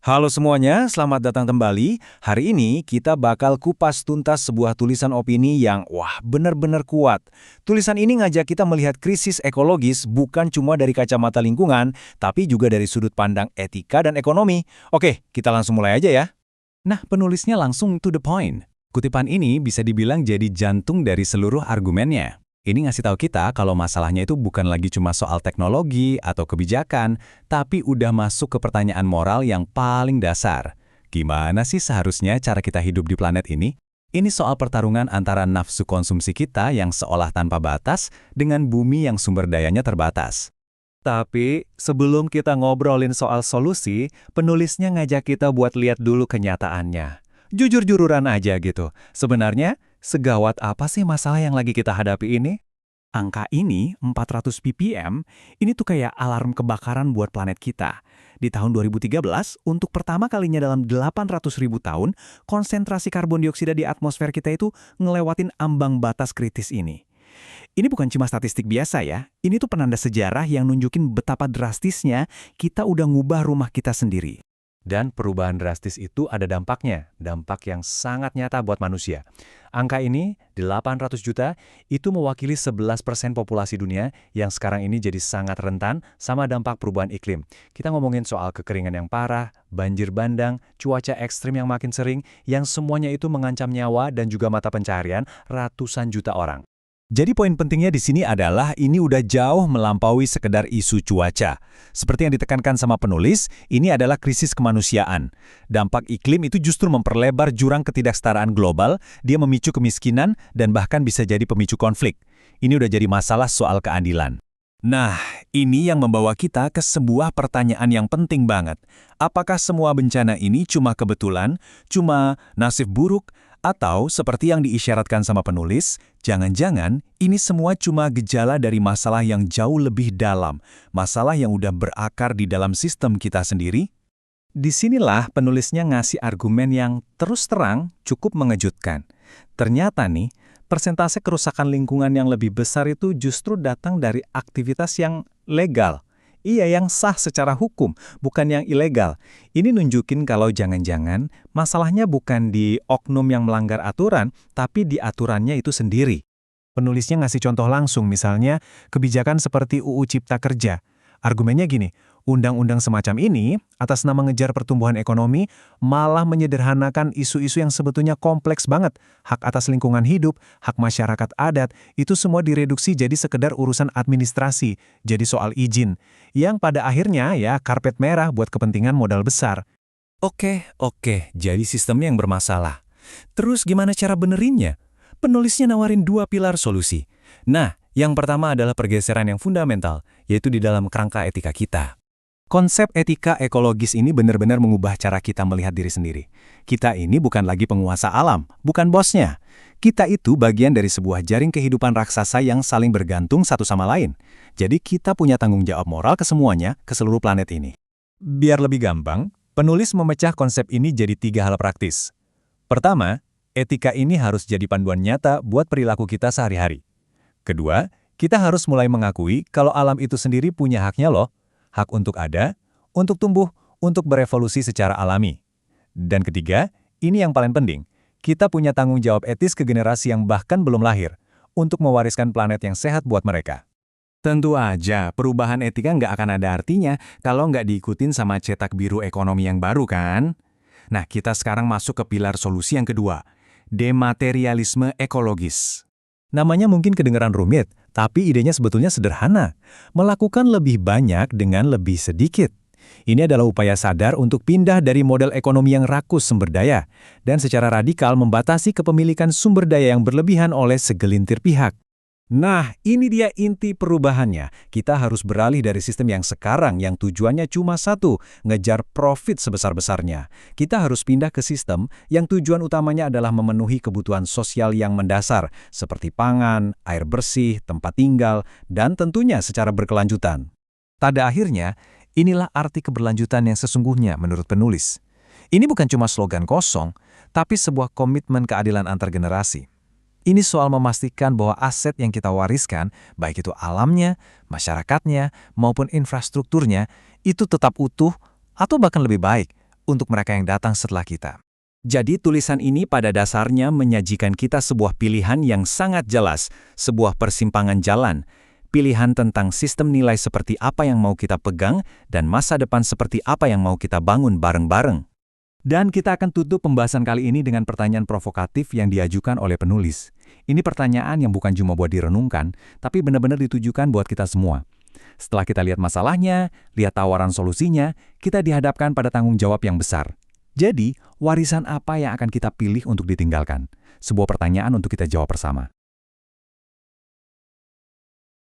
Halo semuanya, selamat datang kembali. Hari ini kita bakal kupas tuntas sebuah tulisan opini yang benar-benar kuat. Tulisan ini ngajak kita melihat krisis ekologis bukan cuma dari kacamata lingkungan, tapi juga dari sudut pandang etika dan ekonomi. Oke, kita langsung mulai aja ya. Nah, penulisnya langsung to the point. Kutipan ini bisa dibilang jadi jantung dari seluruh argumennya. Ini ngasih tahu kita kalau masalahnya itu bukan lagi cuma soal teknologi atau kebijakan, tapi udah masuk ke pertanyaan moral yang paling dasar. Gimana sih seharusnya cara kita hidup di planet ini? Ini soal pertarungan antara nafsu konsumsi kita yang seolah tanpa batas dengan bumi yang sumber dayanya terbatas. Tapi, sebelum kita ngobrolin soal solusi, penulisnya ngajak kita buat lihat dulu kenyataannya. Jujur-jujuran aja gitu. Sebenarnya, segawat apa sih masalah yang lagi kita hadapi ini? Angka ini, 400 ppm, ini tuh kayak alarm kebakaran buat planet kita. Di tahun 2013, untuk pertama kalinya dalam 800.000 tahun, konsentrasi karbon dioksida di atmosfer kita itu ngelewatin ambang batas kritis ini. Ini bukan cuma statistik biasa ya, ini tuh penanda sejarah yang nunjukin betapa drastisnya kita udah ngubah rumah kita sendiri. Dan perubahan drastis itu ada dampaknya, dampak yang sangat nyata buat manusia. Angka ini, 800 juta, itu mewakili 11% populasi dunia yang sekarang ini jadi sangat rentan sama dampak perubahan iklim. Kita ngomongin soal kekeringan yang parah, banjir bandang, cuaca ekstrim yang makin sering, yang semuanya itu mengancam nyawa dan juga mata pencaharian ratusan juta orang. Jadi poin pentingnya di sini adalah ini udah jauh melampaui sekedar isu cuaca. Seperti yang ditekankan sama penulis, ini adalah krisis kemanusiaan. Dampak iklim itu justru memperlebar jurang ketidaksetaraan global, dia memicu kemiskinan, dan bahkan bisa jadi pemicu konflik. Ini udah jadi masalah soal keadilan. Nah, ini yang membawa kita ke sebuah pertanyaan yang penting banget. Apakah semua bencana ini cuma kebetulan, cuma nasib buruk, atau seperti yang diisyaratkan sama penulis, jangan-jangan ini semua cuma gejala dari masalah yang jauh lebih dalam, masalah yang udah berakar di dalam sistem kita sendiri? Disinilah penulisnya ngasih argumen yang terus terang cukup mengejutkan. Ternyata nih, persentase kerusakan lingkungan yang lebih besar itu justru datang dari aktivitas yang legal. Iya, yang sah secara hukum, bukan yang ilegal. Ini nunjukin kalau jangan-jangan masalahnya bukan di oknum yang melanggar aturan, tapi di aturannya itu sendiri. Penulisnya ngasih contoh langsung, misalnya kebijakan seperti UU Cipta Kerja. Argumennya gini, undang-undang semacam ini, atas nama ngejar pertumbuhan ekonomi, malah menyederhanakan isu-isu yang sebetulnya kompleks banget. Hak atas lingkungan hidup, hak masyarakat adat, itu semua direduksi jadi sekedar urusan administrasi, jadi soal izin. Yang pada akhirnya ya karpet merah buat kepentingan modal besar. Oke, jadi sistemnya yang bermasalah. Terus gimana cara benerinnya? Penulisnya nawarin 2 pilar solusi. Nah, yang pertama adalah pergeseran yang fundamental, yaitu di dalam kerangka etika kita. Konsep etika ekologis ini benar-benar mengubah cara kita melihat diri sendiri. Kita ini bukan lagi penguasa alam, bukan bosnya. Kita itu bagian dari sebuah jaring kehidupan raksasa yang saling bergantung satu sama lain. Jadi kita punya tanggung jawab moral ke semuanya, ke seluruh planet ini. Biar lebih gampang, penulis memecah konsep ini jadi 3 hal praktis. Pertama, etika ini harus jadi panduan nyata buat perilaku kita sehari-hari. Kedua, kita harus mulai mengakui kalau alam itu sendiri punya haknya loh. Hak untuk ada, untuk tumbuh, untuk berevolusi secara alami. Dan ketiga, ini yang paling penting, kita punya tanggung jawab etis ke generasi yang bahkan belum lahir, untuk mewariskan planet yang sehat buat mereka. Tentu aja, perubahan etika nggak akan ada artinya kalau nggak diikutin sama cetak biru ekonomi yang baru kan? Nah, kita sekarang masuk ke pilar solusi yang kedua, dematerialisme ekologis. Namanya mungkin kedengaran rumit, tapi idenya sebetulnya sederhana. Melakukan lebih banyak dengan lebih sedikit. Ini adalah upaya sadar untuk pindah dari model ekonomi yang rakus sumber daya, dan secara radikal membatasi kepemilikan sumber daya yang berlebihan oleh segelintir pihak. Nah, ini dia inti perubahannya. Kita harus beralih dari sistem yang sekarang yang tujuannya cuma satu, ngejar profit sebesar-besarnya. Kita harus pindah ke sistem yang tujuan utamanya adalah memenuhi kebutuhan sosial yang mendasar, seperti pangan, air bersih, tempat tinggal, dan tentunya secara berkelanjutan. Pada akhirnya, inilah arti keberlanjutan yang sesungguhnya menurut penulis. Ini bukan cuma slogan kosong, tapi sebuah komitmen keadilan antar generasi. Ini soal memastikan bahwa aset yang kita wariskan, baik itu alamnya, masyarakatnya, maupun infrastrukturnya, itu tetap utuh atau bahkan lebih baik, untuk mereka yang datang setelah kita. Jadi tulisan ini pada dasarnya menyajikan kita sebuah pilihan yang sangat jelas, sebuah persimpangan jalan, pilihan tentang sistem nilai seperti apa yang mau kita pegang dan masa depan seperti apa yang mau kita bangun bareng-bareng. Dan kita akan tutup pembahasan kali ini dengan pertanyaan provokatif yang diajukan oleh penulis. Ini pertanyaan yang bukan cuma buat direnungkan, tapi benar-benar ditujukan buat kita semua. Setelah kita lihat masalahnya, lihat tawaran solusinya, kita dihadapkan pada tanggung jawab yang besar. Jadi, warisan apa yang akan kita pilih untuk ditinggalkan? Sebuah pertanyaan untuk kita jawab bersama.